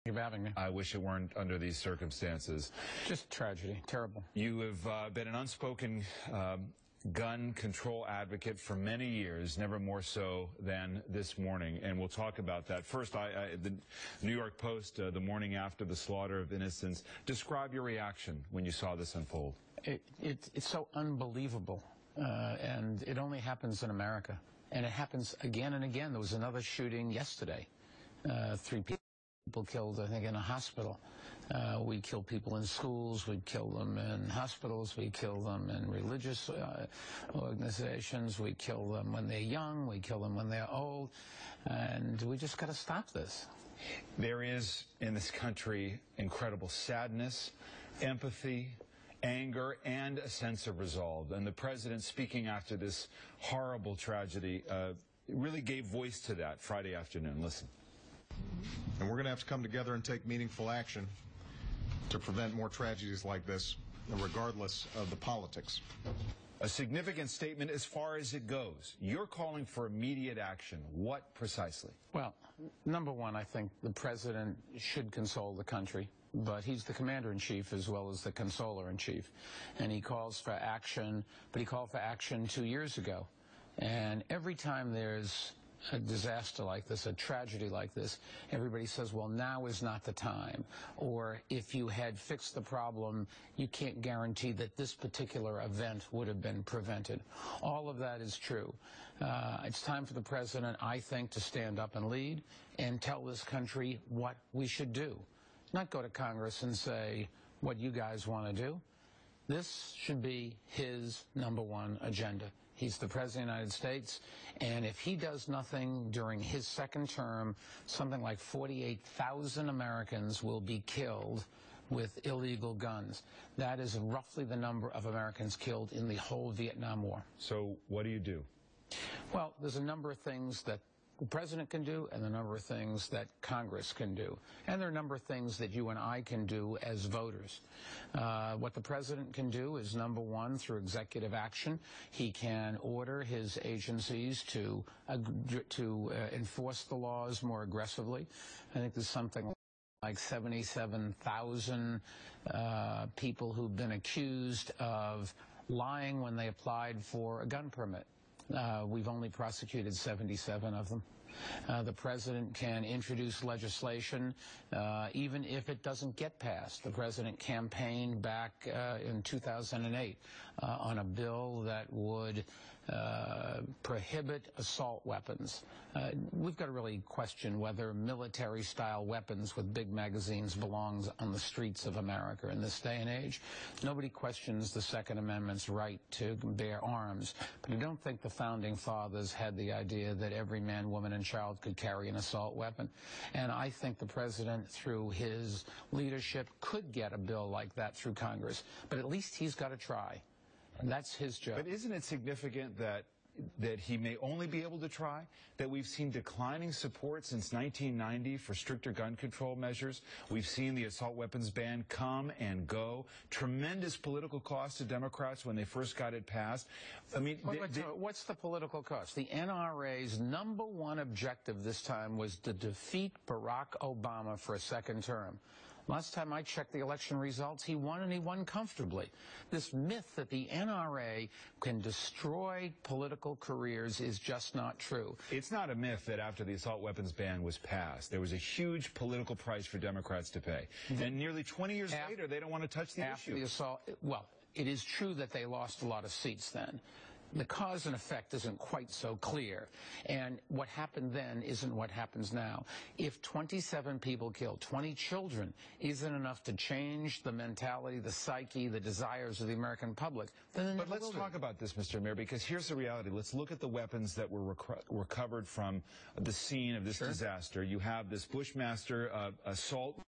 you for having me. I wish it weren't under these circumstances. Just tragedy. Terrible. You have been an unspoken gun control advocate for many years, never more so than this morning, and we'll talk about that. First, the New York Post, the morning after the slaughter of innocents, describe your reaction when you saw this unfold. It's so unbelievable, and it only happens in America, and it happens again and again. There was another shooting yesterday, 3 people killed, I think, in a hospital. We kill people in schools, we kill them in hospitals, we kill them in religious organizations, we kill them when they're young, we kill them when they're old, and we just got to stop this. There is, in this country, incredible sadness, empathy, anger, and a sense of resolve. And the president, speaking after this horrible tragedy, really gave voice to that Friday afternoon. Listen. And we're going to have to come together and take meaningful action to prevent more tragedies like this, regardless of the politics. A significant statement as far as it goes. You're calling for immediate action. What precisely? Well, number one, I think the president should console the country, but he's the commander-in-chief as well as the consoler-in-chief. And he calls for action, but he called for action 2 years ago. And every time there's a disaster like this, a tragedy like this, everybody says, well, now is not the time. Or if you had fixed the problem, you can't guarantee that this particular event would have been prevented. All of that is true. It's time for the president, I think, to stand up and lead and tell this country what we should do. Not go to Congress and say what you guys want to do. This should be his #1 agenda. He's the President of the United States, and if he does nothing during his second term, something like 48,000 Americans will be killed with illegal guns. That is roughly the number of Americans killed in the whole Vietnam War. So what do you do? Well, there's a number of things that the president can do and a number of things that Congress can do. And there are a number of things that you and I can do as voters. What the president can do is, #1, through executive action, he can order his agencies to enforce the laws more aggressively. I think there's something like 77,000 people who've been accused of lying when they applied for a gun permit. We've only prosecuted 77 of them. The president can introduce legislation even if it doesn't get passed. The president campaigned back in 2008 on a bill that would prohibit assault weapons. We've got to really question whether military-style weapons with big magazines belongs on the streets of America in this day and age. Nobody questions the Second Amendment's right to bear arms, but I don't think the Founding Fathers had the idea that every man, woman, and child could carry an assault weapon. And I think the president, through his leadership, could get a bill like that through Congress. But at least he's got to try. And that's his job. But isn't it significant that he may only be able to try, that we've seen declining support since 1990 for stricter gun control measures? We've seen the assault weapons ban come and go. Tremendous political cost to Democrats when they first got it passed. I mean, what's the political cost? The NRA's #1 objective this time was to defeat Barack Obama for a second term. Last time I checked the election results, he won, and he won comfortably. This myth that the NRA can destroy political careers is just not true. It's not a myth that after the assault weapons ban was passed, there was a huge political price for Democrats to pay. And nearly 20 years later, they don't want to touch the issue. The assault, well, it is true that they lost a lot of seats then. The cause and effect isn't quite so clear. And what happened then isn't what happens now. If 27 people killed, 20 children, isn't enough to change the mentality, the psyche, the desires of the American public, then But let's talk about this, Mr. Mayor, because here's the reality. Let's look at the weapons that were recovered from the scene of this disaster. You have this Bushmaster assault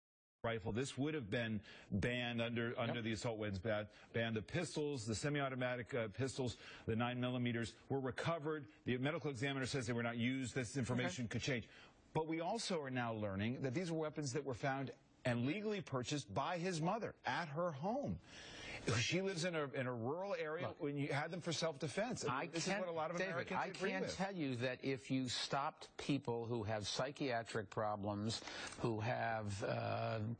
rifle. This would have been banned under the assault weapons ban. The pistols, the semi-automatic pistols, the 9mm were recovered. The medical examiner says they were not used. This information could change. But we also are now learning that these were weapons that were found and legally purchased by his mother at her home. She lives in a rural area. Look, when you had them for self-defense. This is what a lot of Americans agree with. I can't tell you that if you stopped people who have psychiatric problems, who have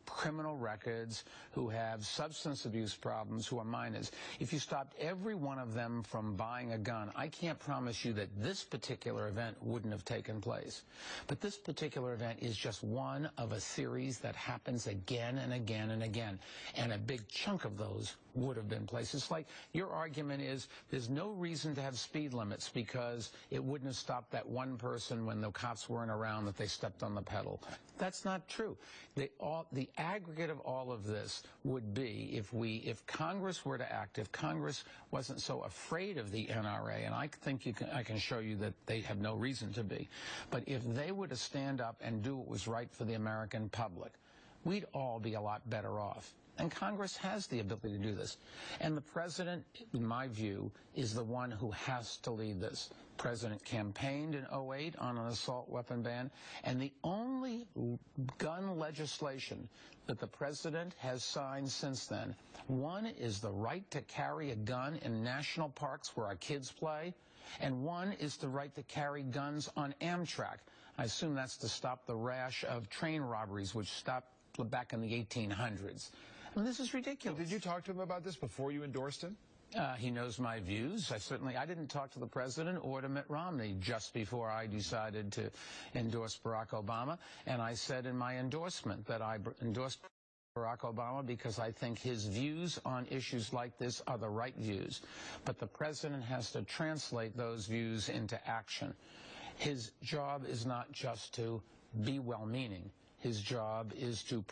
criminal records, who have substance abuse problems, who are minors, if you stopped every one of them from buying a gun, I can't promise you that this particular event wouldn't have taken place. But this particular event is just one of a series that happens again and again and again. And a big chunk of those would have been placed. It's like your argument is there's no reason to have speed limits because it wouldn't have stopped that one person when the cops weren't around that they stepped on the pedal. That's not true. The aggregate of all of this would be if Congress were to act, if Congress wasn't so afraid of the NRA, and I think I can show you that they have no reason to be, but if they were to stand up and do what was right for the American public, we'd all be a lot better off. And Congress has the ability to do this. And the president, in my view, is the one who has to lead this. The president campaigned in 2008 on an assault weapon ban, and the only gun legislation that the president has signed since then, one is the right to carry a gun in national parks where our kids play, and one is the right to carry guns on Amtrak. I assume that's to stop the rash of train robberies, which stopped back in the 1800s. And this is ridiculous. Well, did you talk to him about this before you endorsed him? He knows my views. I didn't talk to the president or to Mitt Romney just before I decided to endorse Barack Obama. And I said in my endorsement that I endorsed Barack Obama because I think his views on issues like this are the right views. But the president has to translate those views into action. His job is not just to be well-meaning. His job is to